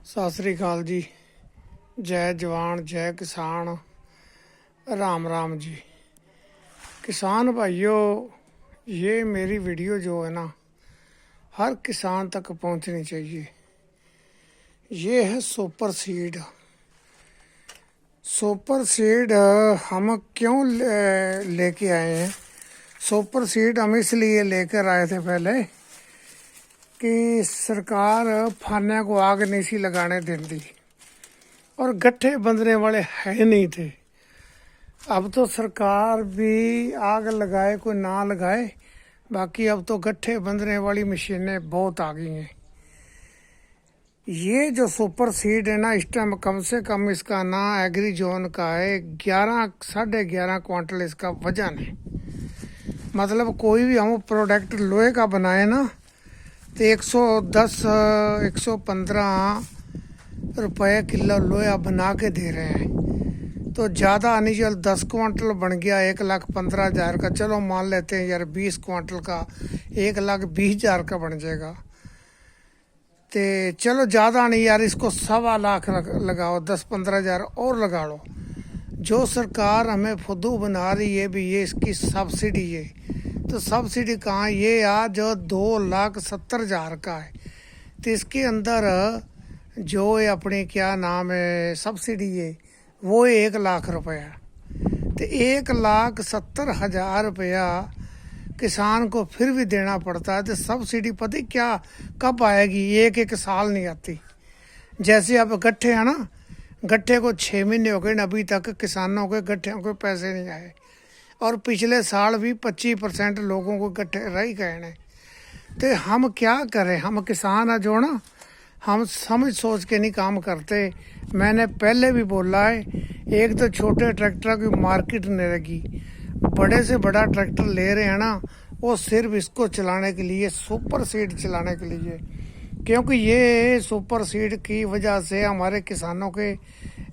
सत श्री अकाल जी। जय जवान जय किसान, राम राम जी। किसान भाइयों, ये मेरी वीडियो जो है ना, हर किसान तक पहुंचनी चाहिए। ये है सुपर सीड। सुपर सीड हम क्यों लेके आए हैं? सुपर सीड हम इसलिए लेकर आए थे पहले कि सरकार फाने को आग नहीं सी लगाने देती और गट्ठे बंधने वाले है नहीं थे। अब तो सरकार भी आग लगाए कोई ना लगाए, बाकी अब तो गट्ठे बंधने वाली मशीनें बहुत आ गई हैं। ये जो सुपर सीड है ना, इस टाइम कम से कम इसका ना एग्री जोन का है 11-11.5 क्वांटल इसका वजन है। मतलब कोई भी हम प्रोडक्ट लोहे का बनाए ना तो 110-115 रुपये किलो लोहा बना के दे रहे हैं। तो ज़्यादा नहीं, चल 10 क्वांटल बन गया 1,15,000 का, चलो मान लेते हैं यार 20 क्वांटल का 1,20,000 का बन जाएगा। तो चलो ज़्यादा नहीं यार, इसको 1,00,000 लगाओ, 10-15,000 और लगा लो। जो सरकार हमें फुद्दू बना रही है भी, ये इसकी सब्सिडी है। तो सब्सिडी कहाँ? ये आज 2,70,000 का है। तो इसके अंदर जो अपने क्या नाम है सब्सिडी है वो 1,00,000 रुपया। तो 1,70,000 रुपया किसान को फिर भी देना पड़ता है। तो सब्सिडी पता क्या कब आएगी? एक साल नहीं आती। जैसे अब गट्ठे है ना, गट्ठे को 6 महीने हो गए, अभी तक किसानों के गट्ठे को पैसे नहीं आए। और पिछले साल भी 25% लोगों को गट्ठे रह गए हैं। तो हम क्या करें? हम किसान है जो ना, हम समझ सोच के नहीं काम करते। मैंने पहले भी बोला है, एक तो छोटे ट्रैक्टर की मार्केट नहीं लगी, बड़े से बड़ा ट्रैक्टर ले रहे हैं ना, वो सिर्फ इसको चलाने के लिए, सुपर सीड चलाने के लिए। क्योंकि ये सुपर सीड की वजह से हमारे किसानों के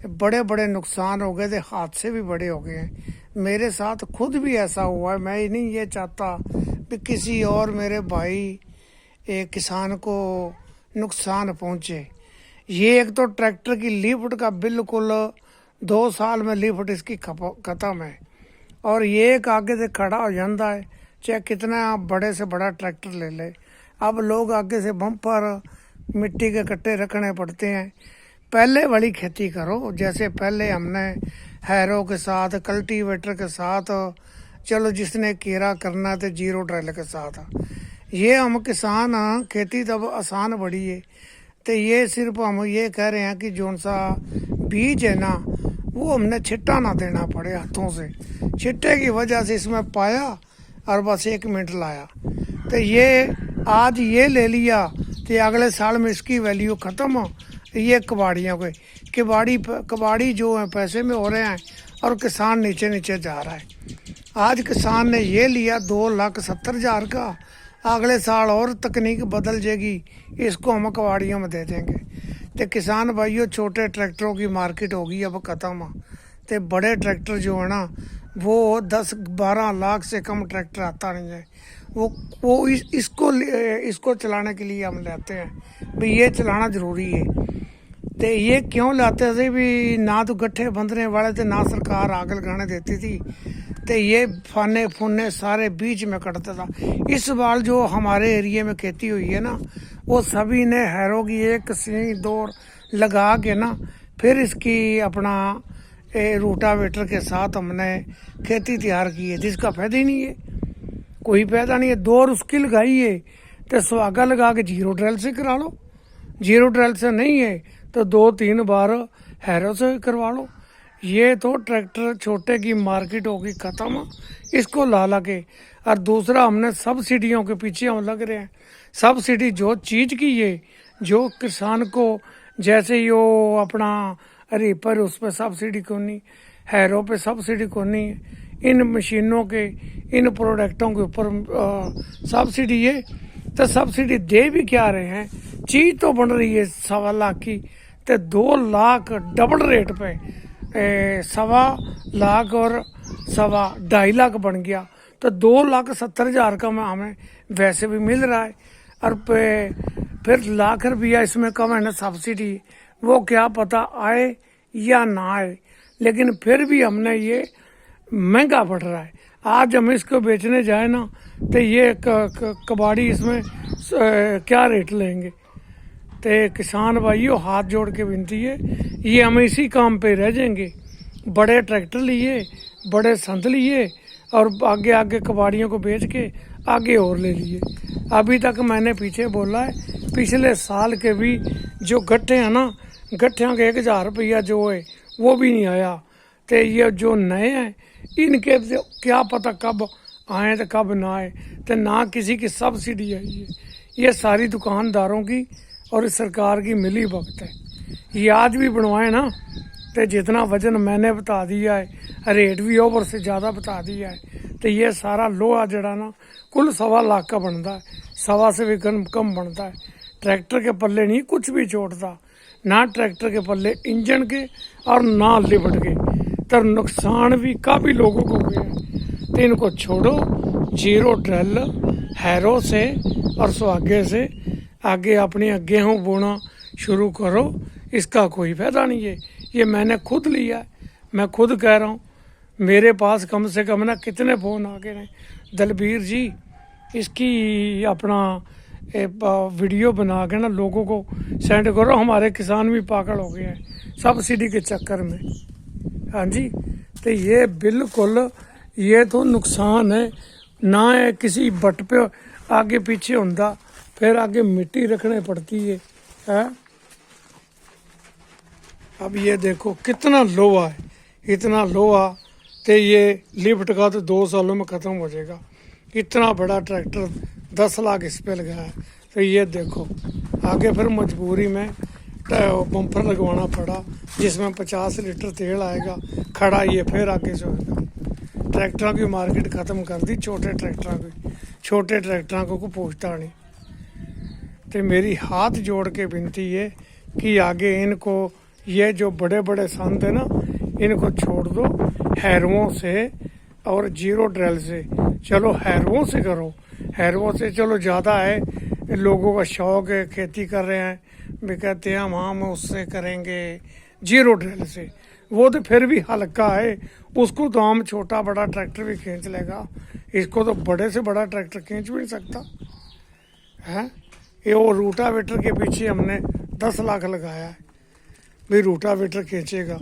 बड़े बड़े नुकसान हो गए थे, हादसे भी बड़े हो गए हैं। मेरे साथ खुद भी ऐसा हुआ है। मैं नहीं ये चाहता कि किसी और मेरे भाई एक किसान को नुकसान पहुंचे। ये एक तो ट्रैक्टर की लिफ्ट का बिल्कुल 2 साल में लिफ्ट इसकी ख़त्म है। और ये एक आगे से खड़ा हो जाता है, चाहे कितना बड़े से बड़ा ट्रैक्टर ले ले। अब लोग आगे से बम्पर मिट्टी के कट्टे रखने पड़ते हैं। पहले वाली खेती करो, जैसे पहले हमने हैरो के साथ, कल्टीवेटर के साथ, चलो जिसने केरा करना तो जीरो ड्रिल के साथ। ये हम किसान खेती तब आसान बढ़ी है। तो ये सिर्फ हम ये कह रहे हैं कि जो सा बीज है ना, वो हमने छिट्टा ना देना पड़े हाथों से। छिट्टे की वजह से इसमें पाया और बस 1 मिनट लाया। तो ये आज ये ले लिया तो अगले साल में इसकी वैल्यू ख़त्म। ये कबाड़ियों के कबाड़ी जो है पैसे में हो रहे हैं और किसान नीचे नीचे जा रहा है। आज किसान ने ये लिया 2,70,000 का, अगले साल और तकनीक बदल जाएगी, इसको हम कबाड़ियों में दे देंगे। तो किसान भाइयों, छोटे ट्रैक्टरों की मार्केट होगी अब ख़त्म। तो बड़े ट्रैक्टर जो है ना, वो 10-12 लाख से कम ट्रैक्टर आता नहीं है। वो इसको चलाने के लिए हम लाते हैं भाई, ये चलाना ज़रूरी है। तो ये क्यों लाते थे भी? ना तो गट्ठे बंधने वाले थे, ना सरकार आग लगाने देती थी। तो ये फाने फुने सारे बीच में कटता था। इस बार जो हमारे एरिया में खेती हुई है ना, वो सभी ने हैरो की 1 सी दौड़ लगा के ना, फिर इसकी अपना रोटावेटर के साथ हमने खेती तैयार की है, जिसका फायदा ही नहीं है, कोई फायदा नहीं है। दौड़ उसकी लगाई है तो सुहागा लगा के जीरो ड्रिल से करा लो। जीरो ड्रिल से नहीं है तो 2-3 बार हैरो से करवा लो। ये तो ट्रैक्टर छोटे की मार्केट होगी ख़त्म, इसको ला के। और दूसरा, हमने सब्सिडियों के पीछे हम लग रहे हैं। सब्सिडी जो चीज़ की है, जो किसान को, जैसे यो अपना रीपर, उस पर सब्सिडी को नहीं, हैरो पे सब्सिडी को नहीं है, इन मशीनों के, इन प्रोडक्टों के ऊपर सब्सिडी है। तो सब्सिडी दे भी क्या रहे हैं? चीज़ तो बन रही है 1.25 लाख की, तो 2 लाख डबल रेट पे 1.25 लाख और 2.5 लाख बन गया। तो 2,70,000 का हमें वैसे भी मिल रहा है। और फिर लाख रुपया इसमें कम है ना सब्सिडी, वो क्या पता आए या ना आए, लेकिन फिर भी हमने ये महंगा पड़ रहा है। आज हम इसको बेचने जाए ना तो ये कबाड़ी इसमें क्या रेट लेंगे। तो किसान भाइयों हाथ जोड़ के विनती है, ये हम इसी काम पे रह जाएंगे। बड़े ट्रैक्टर लिए, बड़े संद लिए और आगे आगे कबाड़ियों को बेच के आगे और ले लिए। अभी तक मैंने पीछे बोला है, पिछले साल के भी जो गट्ठे हैं ना, गट्ठिया के 1000 रुपया जो है वो भी नहीं आया। तो ये जो नए हैं इनके क्या पता कब आए तो कब ना आए, तो ना किसी की सब्सिडी आई है। ये सारी दुकानदारों की और सरकार की मिली भगत है। ये आज भी बनवाए ना तो जितना वजन मैंने बता दिया है, रेट भी ओवर से ज़्यादा बता दिया है, तो ये सारा लोहा जड़ा ना कुल 1.25 लाख का बनता है, 1.25 से भी कम बनता है। ट्रैक्टर के पल्ले नहीं कुछ भी छोड़ता, ना ट्रैक्टर के पल्ले इंजन के और ना लिफ्ट के। तो नुकसान भी काफ़ी लोगों को हुए हैं। तो इनको छोड़ो, जीरो ड्रिल हैरो से और सुहागे से आगे अपने गेहूँ बोना शुरू करो। इसका कोई फायदा नहीं है। ये मैंने खुद लिया है, मैं खुद कह रहा हूँ। मेरे पास कम से कम ना कितने फ़ोन आ गए हैं, दलबीर जी इसकी अपना वीडियो बना के ना लोगों को सेंड करो, हमारे किसान भी पागल हो गए हैं सब्सिडी के चक्कर में। हाँ जी, तो ये बिल्कुल ये तो नुकसान है ना है। किसी बट पे आगे पीछे होता, फिर आगे मिट्टी रखने पड़ती है। अब ये देखो कितना लोहा है, इतना लोहा, तो ये लिफ्ट का तो 2 सालों में ख़त्म हो जाएगा। इतना बड़ा ट्रैक्टर 10 लाख इस पे लगा है। तो ये देखो आगे फिर मजबूरी में बम्पर लगवाना पड़ा, जिसमें 50 लीटर तेल आएगा, खड़ा ये फिर आगे से होगा। ट्रैक्टरों की मार्केट ख़त्म कर दी, छोटे ट्रैक्टरों की, छोटे ट्रैक्टरों को पूछता नहीं। तो मेरी हाथ जोड़ के विनती है कि आगे इनको ये जो बड़े बड़े संद है ना, इनको छोड़ दो हैरुओं से और जीरो ड्रिल से। चलो हैरुओं से करो, हैरुओं से चलो ज़्यादा है, लोगों का शौक है, खेती कर रहे हैं, भी कहते हैं हम उससे करेंगे। जीरो ड्रिल से वो तो फिर भी हल्का है, उसको तो हम छोटा बड़ा ट्रैक्टर भी खींच लेगा, इसको तो बड़े से बड़ा ट्रैक्टर खींच भी नहीं सकता है। ये वो रूटावेटर के पीछे हमने 10 लाख लगाया है, भी रूटावेटर खींचेगा।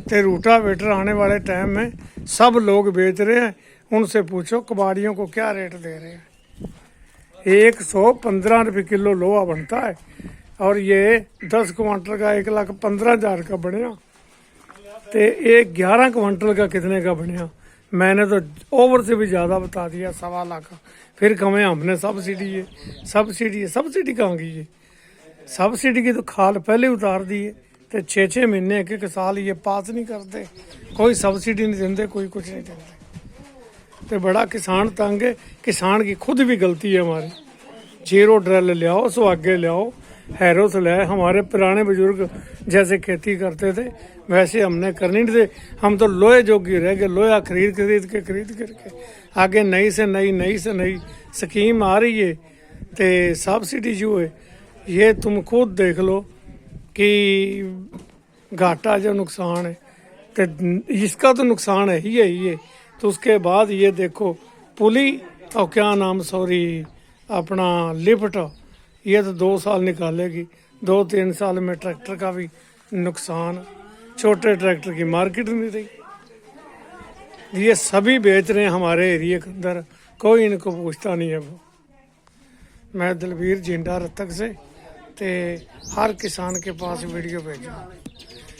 तो रूटावेटर आने वाले टाइम में सब लोग बेच रहे हैं, उनसे पूछो कबाड़ियों को क्या रेट दे रहे हैं। 115 रुपये किलो लोहा बनता है और ये 10 क्वांटल का 1,15,000 का बनया। तो ये 11 क्वांटल का कितने का बनया, मैंने तो ओवर से भी ज़्यादा बता दिया, 1.25 लाख का। फिर कमें हमने सब्सिडी है, सब्सिडी है, सब्सिडी कहाँ की है। सब्सिडी की तो खाल पहले उतार दी है, तो 6-6 महीने 1-1 साल ये पास नहीं करते, कोई सब्सिडी नहीं देते, कोई कुछ नहीं देते। तो बड़ा किसान तंग है, किसान की खुद भी गलती है हमारी। जीरो ड्रिल ले आओ, सुहागे ले आओ, हैरो से ले आए। हमारे पुराने बुजुर्ग जैसे खेती करते थे वैसे हमने करनी नहीं थे, हम तो लोहे जोगी रह गए। लोहा खरीद करके आगे नई से नई स्कीम आ रही है। तो सब्सिडी जो है ये तुम खुद देख लो कि घाटा जो नुकसान है, तो इसका तो नुकसान है ही। तो उसके बाद ये देखो पुली और क्या नाम अपना लिफ्ट, ये तो 2 साल निकालेगी, 2-3 साल में ट्रैक्टर का भी नुकसान। छोटे ट्रैक्टर की मार्केट नहीं रही। ये सभी बेच रहे हैं हमारे एरिया के अंदर, कोई इनको पूछता नहीं है। वो मैं दलबीर जिंडा रतक से, ते हर किसान के पास वीडियो भेजा।